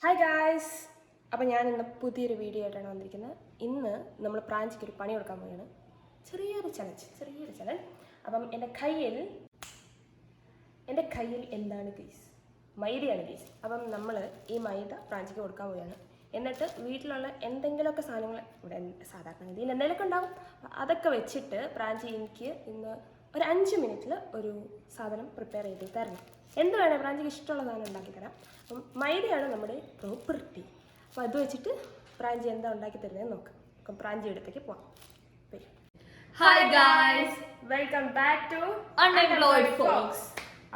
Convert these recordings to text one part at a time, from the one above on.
Hi guys. അപ്പോൾ ഞാൻ ഇന്ന് പുതിയൊരു വീഡിയോ ആയിട്ടാണ് വന്നിരിക്കുന്നത്. ഇന്ന് നമ്മൾ പ്രാഞ്ചിക്ക് ഒരു പണി കൊടുക്കാൻ പോവുകയാണ്. ചെറിയൊരു ചലഞ്ച്. അപ്പം എൻ്റെ കയ്യിൽ എന്താണ് ഗൈസ്? മൈദയാണ് ഗൈസ്. അപ്പം നമ്മൾ ഈ മൈദ പ്രാഞ്ചിക്ക് കൊടുക്കാൻ പോവുകയാണ്. എന്നിട്ട് വീട്ടിലുള്ള എന്തെങ്കിലുമൊക്കെ സാധനങ്ങൾ ഇവിടെ സാധാരണ രീതിയിൽ എന്തെങ്കിലുമൊക്കെ ഉണ്ടാകും. അതൊക്കെ വെച്ചിട്ട് പ്രാഞ്ചി എനിക്ക് ഇന്ന് ഒരു 5 മിനിറ്റിൽ ഒരു സാധനം പ്രിപ്പയർ ചെയ്ത് തരണം. എന്ത് വേണേൽ പ്രാഞ്ചിക്ക് ഇഷ്ടമുള്ള സാധനം ഉണ്ടാക്കി തരാം. അപ്പം മൈദയാണ് നമ്മുടെ പ്രോപ്പർട്ടി. അപ്പോൾ അത് വെച്ചിട്ട് പ്രാഞ്ചി എന്താ ഉണ്ടാക്കി തരുന്നതെന്ന് നോക്കാം. അപ്പം പ്രാഞ്ചി അടുത്തേക്ക് പോവാം. Hi guys, welcome back to Unemployed Folks.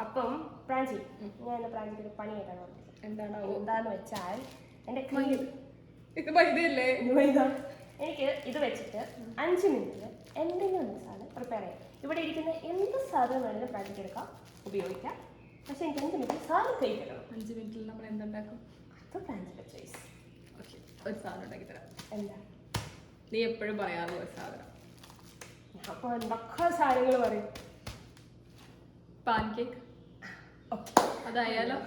അപ്പം പ്രാഞ്ചി, ഞാൻ പ്രാഞ്ചിക്ക് ഒരു പണിയായിട്ടാണ് വന്നത്. എന്താന്ന് വെച്ചാൽ എൻ്റെ കയ്യിൽ ഇത് മൈദയല്ലേ? എനിക്ക് ഇത് വെച്ചിട്ട് 5 മിനിറ്റിൽ എന്തെങ്കിലും ഒരു സാധനം പ്രിപ്പയർ ചെയ്യാം. ഇവിടെ ഇരിക്കുന്ന എന്ത് സാധനം വേണമെങ്കിലും പ്രാക്ടിക്ക് എടുക്കാം, ഉപയോഗിക്കാം. പക്ഷെ എനിക്ക് 5 മിനിറ്റ് സാധനം കഴിക്കണം. 5 മിനിറ്റിൽ നമ്മൾ എന്തുണ്ടാക്കും? അത് പ്രാഞ്ചിയുടെ ചോയ്സ്. ഓക്കെ, ഒരു സാധനം ഉണ്ടാക്കി തരാം. എന്താ നീ എപ്പോഴും പറയാറുള്ള ഒരു സാധനം? അപ്പോൾ എന്തൊക്കെ സാധനങ്ങൾ പറയും. Pan cake. ഓക്കെ, അതായാലോ?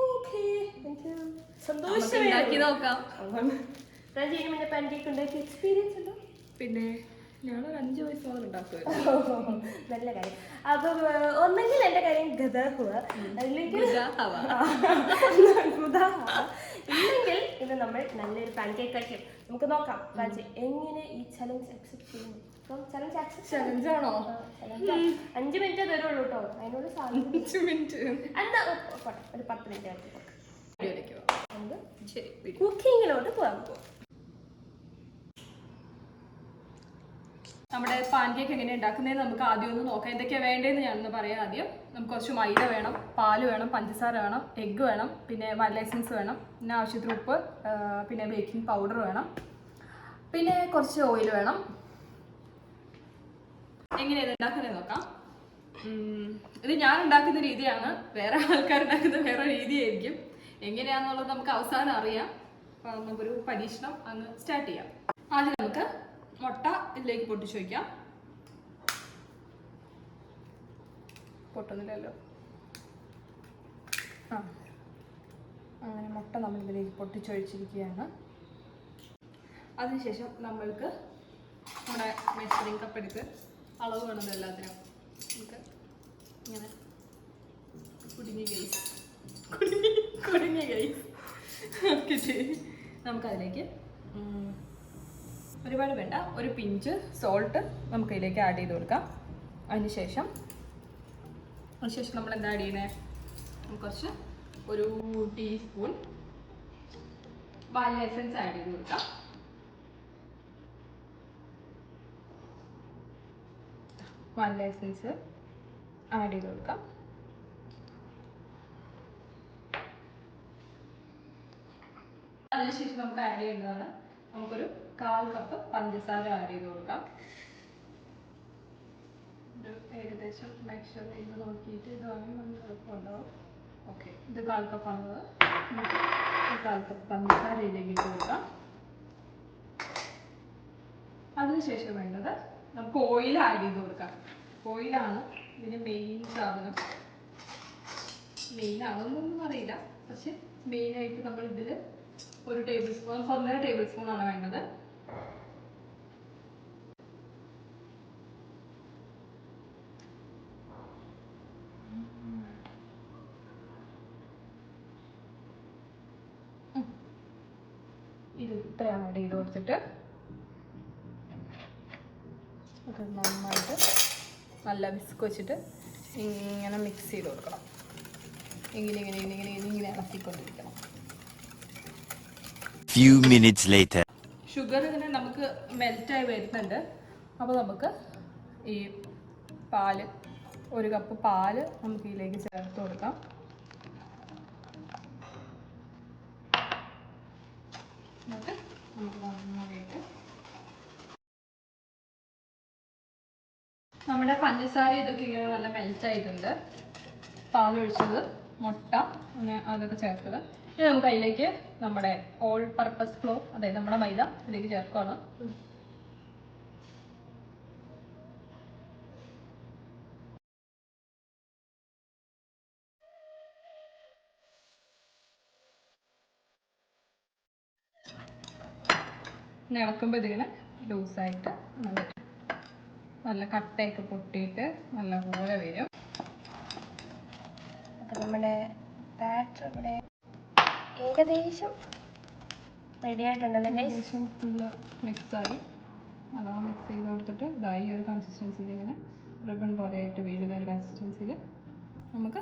ഓക്കെ, എനിക്ക് നമുക്ക് ഉണ്ടാക്കി നോക്കാം. പ്രാഞ്ചി ഇതിന് മുന്നേ പാൻ കേക്ക് ഉണ്ടാക്കി എക്സ്പീരിയൻസ് ഉണ്ടോ? പിന്നെ ഞാനൊരു 5 വയസ്സോളം ഉണ്ടാക്കുമായിരുന്നു. നല്ല കാര്യം. അപ്പം ഒന്നെങ്കിൽ എൻ്റെ കാര്യം ഗതാഹുവ, അല്ലെങ്കിൽ ഇല്ലെങ്കിൽ ഇത് നമ്മൾ നല്ലൊരു പാൻ കേക്ക് കഴിക്കും. നമുക്ക് നോക്കാം പ്രാഞ്ചി എങ്ങനെ ഈ ചലഞ്ച് അക്സെപ്റ്റ് ചെയ്യുന്നു. അപ്പം ചലഞ്ച് ആണോ? 5 മിനിറ്റ് തരുള്ളൂ കേട്ടോ. അതിനോട് സാധനം 5 മിനിറ്റ് എന്താ പോട്ടെ, ഒരു 10 മിനിറ്റ് ആയിട്ട് ശരി, കുക്കിങ്ങിലോട്ട് പോകാൻ പോകും. നമ്മുടെ പാൻ കേക്ക് എങ്ങനെ ഉണ്ടാക്കുന്നതെന്ന് നമുക്ക് ആദ്യം ഒന്ന് നോക്കാം. എന്തൊക്കെയാണ് വേണ്ടതെന്ന് ഞാനൊന്ന് പറയാം. ആദ്യം നമുക്ക് കുറച്ച് മൈദ വേണം, പാല് വേണം, പഞ്ചസാര വേണം, എഗ്ഗ് വേണം, പിന്നെ വാനില എസൻസ് വേണം, പിന്നെ ആവശ്യത്തിന് ഉപ്പ്, പിന്നെ ബേക്കിംഗ് പൗഡർ വേണം, പിന്നെ കുറച്ച് ഓയിൽ വേണം. എങ്ങനെയാണ് ഉണ്ടാക്കുന്നത് നോക്കാം. ഇത് ഞാൻ ഉണ്ടാക്കുന്ന രീതിയാണ്, വേറെ ആൾക്കാർ ഉണ്ടാക്കുന്ന വേറെ രീതിയായിരിക്കും. എങ്ങനെയാണെന്നുള്ളത് നമുക്ക് അവസാനം അറിയാം. അപ്പോൾ നമുക്കൊരു പരീക്ഷണം അങ്ങ് സ്റ്റാർട്ട് ചെയ്യാം. ആദ്യം നമുക്ക് മുട്ട ഇതിലേക്ക് പൊട്ടിച്ചു വയ്ക്കാം. പൊട്ടുന്നില്ലല്ലോ. അങ്ങനെ മുട്ട നമ്മൾ ഇതിലേക്ക് പൊട്ടിച്ചൊഴിച്ചിരിക്കുകയാണ്. അതിനുശേഷം നമ്മൾക്ക് നമ്മുടെ മെഷറിംഗ് കപ്പ് എടുത്ത് അളവ് വേണമല്ലോ എല്ലാത്തിനും. നമുക്ക് ഇങ്ങനെ കുടുങ്ങി ഗൈസ് നമുക്കതിലേക്ക് ഒരുപാട് വേണ്ട, ഒരു പിഞ്ച് സോൾട്ട് നമുക്ക് ഇതിലേക്ക് ആഡ് ചെയ്ത് കൊടുക്കാം. അതിനുശേഷം നമ്മൾ എന്താ ആഡ് ചെയ്യണേ? കുറച്ച് ഒരു ടീസ്പൂൺ വാനില എസൻസ് ആഡ് ചെയ്ത് കൊടുക്കാം. വാനില എസൻസ് ആഡ് ചെയ്ത് കൊടുക്കാം. അതിനുശേഷം നമുക്ക് ആഡ് ചെയ്യേണ്ടതാണ്, നമുക്കൊരു 1/4 കപ്പ് പഞ്ചസാര ആഡ് ചെയ്ത് കൊടുക്കാം. ഒരു ഏകദേശം മെഷർ ചെയ്ത് നോക്കിയിട്ട് ഇതാണെങ്കിൽ എളുപ്പമുണ്ടാവും. ഓക്കെ, ഇത് 1/4 കപ്പാണുള്ളത്. 1/4 കപ്പ് പഞ്ചസാര ഇതിലേക്ക് ഇട്ട് കൊടുക്കാം. അതിനുശേഷം വേണ്ടത് നമുക്ക് ഓയിൽ ആഡ് ചെയ്ത് കൊടുക്കാം. ഓയിലാണ് ഇതിന് മെയിൻ സാധനം. മെയിനാണെന്നൊന്നും അറിയില്ല, പക്ഷെ മെയിനായിട്ട് നമ്മൾ ഇതിൽ ഒരു 1 ടേബിൾ സ്പൂൺ ആണ് വേണ്ടത്. ഇത് ഇത്രയും ആഡ് ചെയ്ത് കൊടുത്തിട്ട് അത് നന്നായിട്ട് നല്ല വിസ്ക് വെച്ചിട്ട് ഇങ്ങനെ മിക്സ് ചെയ്ത് കൊടുക്കണം. ഇങ്ങനെ ഇളക്കിക്കൊണ്ടിരിക്കണം. Few minutes later. ഷുഗർ ഇങ്ങനെ നമുക്ക് മെൽറ്റായി വരുന്നുണ്ട്. അപ്പോൾ നമുക്ക് ഈ പാല്, 1 കപ്പ് പാല് നമുക്ക് ഇതിലേക്ക് ചേർത്ത് കൊടുക്കാം. എന്നിട്ട് നമുക്ക് നന്നായിട്ട് നമ്മുടെ പഞ്ചസാര ഇതൊക്കെ ഇങ്ങനെ നല്ല മെൽറ്റായിട്ടുണ്ട്. പാലൊഴിച്ചത്, മുട്ട, അങ്ങനെ അതൊക്കെ ചേർത്തത്. ഇനി നമുക്ക് അതിലേക്ക് നമ്മുടെ ഓൾ പർപ്പസ് ഫ്ലോർ, അതായത് നമ്മുടെ മൈദ ഇതിലേക്ക് ചേർക്കുകയാണ്. ഇളക്കുമ്പോൾ ഇതിങ്ങനെ ലൂസായിട്ട് നല്ല കട്ടയൊക്കെ പൊട്ടിയിട്ട് നല്ല പോലെ വരും. അപ്പം നമ്മുടെ ബാറ്റർ ഇവിടെ ഏകദേശം റെഡി ആയിട്ടുണ്ടല്ലോ ഗൈസ്. ഏകദേശം ഫുള്ള് മിക്സായി. നല്ലോണം മിക്സ് ചെയ്ത് കൊടുത്തിട്ട് ഇതായി ഒരു കൺസിസ്റ്റൻസിയിൽ ഇങ്ങനെ റിബൺ പോലെയായിട്ട് വീഴുന്ന ഒരു കൺസിസ്റ്റൻസിയിൽ നമുക്ക്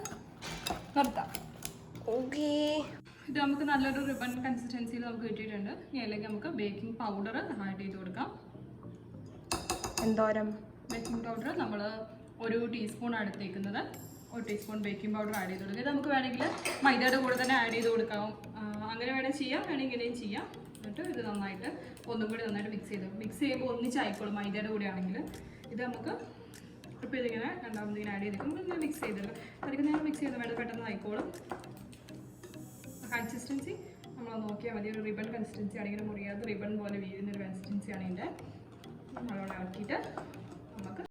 നിർത്താം. ഓക്കേ, ഇത് നമുക്ക് നല്ലൊരു റിബൺ കൺസിസ്റ്റൻസിയിൽ നമുക്ക് കിട്ടിയിട്ടുണ്ട്. ഇനി അതിലേക്ക് നമുക്ക് ബേക്കിംഗ് പൗഡർ ആഡ് ചെയ്ത് കൊടുക്കാം. എന്തോരം ബേക്കിംഗ് പൗഡർ നമ്മൾ 1 ടീസ്പൂൺ എടുത്തേക്കുന്നത്. 1 ടീസ്പൂൺ ബേക്കിംഗ് പൗഡർ ആഡ് ചെയ്ത് കൊടുക്കുക. ഇത് നമുക്ക് വേണമെങ്കിൽ മൈദയുടെ കൂടെ തന്നെ ആഡ് ചെയ്ത് കൊടുക്കാം. അങ്ങനെ വേണമെങ്കിൽ ചെയ്യാം, വേണമെങ്കിൽ ഇങ്ങനെയും ചെയ്യാം. എന്നിട്ട് ഇത് നന്നായിട്ട് ഒന്നും കൂടി നന്നായിട്ട് മിക്സ് ചെയ്യുമ്പോൾ ഒന്നിച്ചായിക്കോളും മൈദയുടെ കൂടെ ആണെങ്കിൽ. ഇത് നമുക്ക് ഇപ്പോൾ ഇതിങ്ങനെ രണ്ടാമത് ഇങ്ങനെ ആഡ് ചെയ്തിരിക്കും. ഇങ്ങനെ മിക്സ് ചെയ്തിട്ട് അതിലേക്ക് ഞാൻ മിക്സ് ചെയ്ത് വേണ്ടത് പെട്ടെന്ന് ആയിക്കോളും. കൺസിസ്റ്റൻസി നമ്മൾ നോക്കിയാൽ മതി. ഒരു റിബൺ കൺസിസ്റ്റൻസി ആണെങ്കിൽ മുറിയാതെ റിബൺ പോലെ വീഴുന്നൊരു കൺസിസ്റ്റൻസി ആണ് ഇതിൻ്റെ. നല്ലോണം ഇളക്കിയിട്ട് നമുക്ക്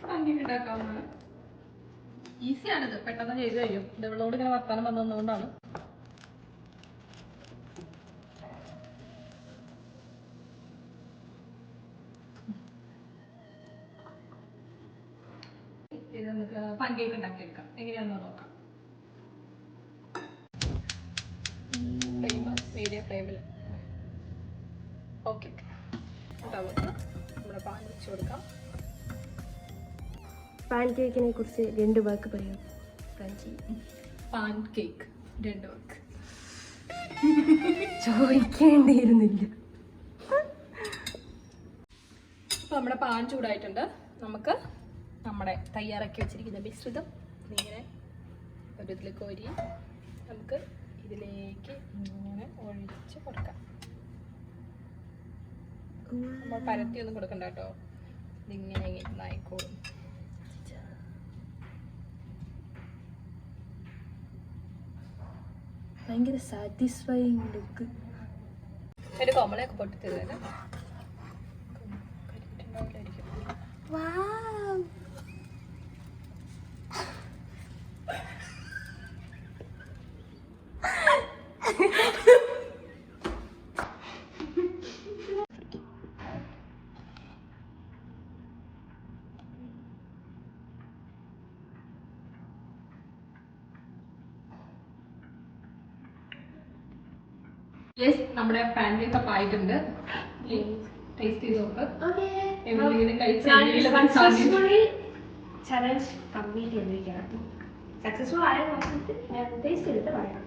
പാൻകേക്ക് ഉണ്ടാക്കാവുന്നതാണ്. ഈസിയാണിത്, പെട്ടെന്ന് ചെയ്ത് കഴിയും. ഇവളോട് ഇങ്ങനെ വർത്താനം വന്നതുകൊണ്ടാണ്. ഇത് നമുക്ക് പാൻകേക്ക് ഉണ്ടാക്കിയെടുക്കാം. എങ്ങനെയാണെന്ന് നോക്കാം. മീഡിയം ഫ്ലെയിമിൽ ഓക്കെ. നമ്മുടെ പാൻ വെച്ച് കൊടുക്കാം. പാൻ കേക്കിനെ കുറിച്ച് 2 വാക്ക് പറയും ഫ്രാൻസി. പാൻ കേക്ക് 2 വാക്ക് ചോദിക്കേണ്ടിയിരുന്നില്ല. അപ്പോൾ നമ്മുടെ പാൻ ചൂടായിട്ടുണ്ട്. നമുക്ക് നമ്മുടെ തയ്യാറാക്കി വെച്ചിരിക്കുന്ന മിശ്രിതം ഇങ്ങനെ ഒരു ഇതിൽ കോരി നമുക്ക് ഇതിലേക്ക് ഇങ്ങനെ ഒഴിച്ച് കൊടുക്കാം. നമ്മൾ പരത്തിയൊന്നും കൊടുക്കണ്ട കേട്ടോ, ഇതിങ്ങനെ ആയിക്കോളും. ഭയങ്കര സാറ്റിസ്ഫൈങ് ലുക്ക്. ഒരു കൊമളയൊക്കെ പൊട്ടിത്തരാം. നമ്മുടെ പാൻ കേക്ക് ഒക്കെ ആയിട്ടുണ്ട്. ടേസ്റ്റ് ചെയ്ത് നോക്ക്. ചലഞ്ച് കംപ്ലീറ്റ് ചെയ്തിരിക്കുകയാണ്. സക്സസ്ഫുൾ ആയ നോക്കിയിട്ട് ഞാൻ ടേസ്റ്റ് ചെയ്തിട്ട് പറയാം.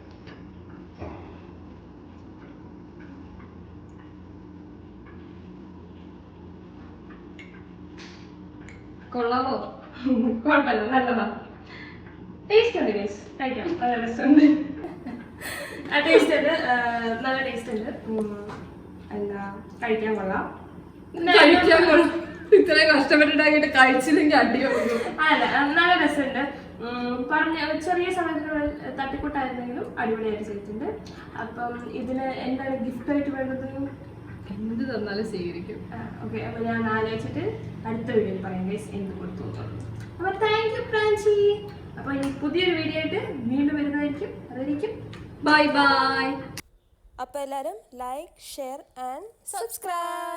കൊള്ളാമോ? കുഴപ്പമില്ല, നല്ലതാ. ടേസ്റ്റ് ഉണ്ട് ഗൈസ്, കഴിക്കാം. നല്ല രസമുണ്ട്. ആ ടേസ്റ്റ് ഉണ്ട്, നല്ല ടേസ്റ്റ് ഉണ്ട്. എന്താ കഴിക്കാൻ കൊള്ളാം. ഇത്രയും കഷ്ടപ്പെട്ടിട്ടാക്കിയിട്ട് കഴിച്ചില്ലെങ്കിൽ അടിയൊന്നും. അല്ല, നല്ല രസമുണ്ട്. പറഞ്ഞ ചെറിയ സമയത്തിനുള്ളിൽ തട്ടിക്കൂട്ടായിരുന്നെങ്കിലും അടിപൊളിയായിട്ട് ചെയ്തിട്ടുണ്ട്. അപ്പം ഇതിന് എന്താണ് ഗിഫ്റ്റ് ആയിട്ട് വേണ്ടത്? എന്ത് തന്നാലും സ്വീകരിക്കും. ഓക്കെ, അപ്പൊ ഞാൻ ആലോചിച്ചിട്ട് അടുത്ത വീഡിയോയിൽ പറയാം ഗൈസ് എന്ത് കൊടുത്തു. അപ്പൊ താങ്ക് യു ഫ്രാൻസി. അപ്പൊ ഇനി പുതിയൊരു വീഡിയോ ആയിട്ട് വീണ്ടും വരുന്നതായിരിക്കും. അതായിരിക്കും ബൈ ബൈ. അപ്പോൾ എല്ലാവരും ലൈക്ക്, ഷെയർ ആൻഡ് സബ്സ്ക്രൈബ്.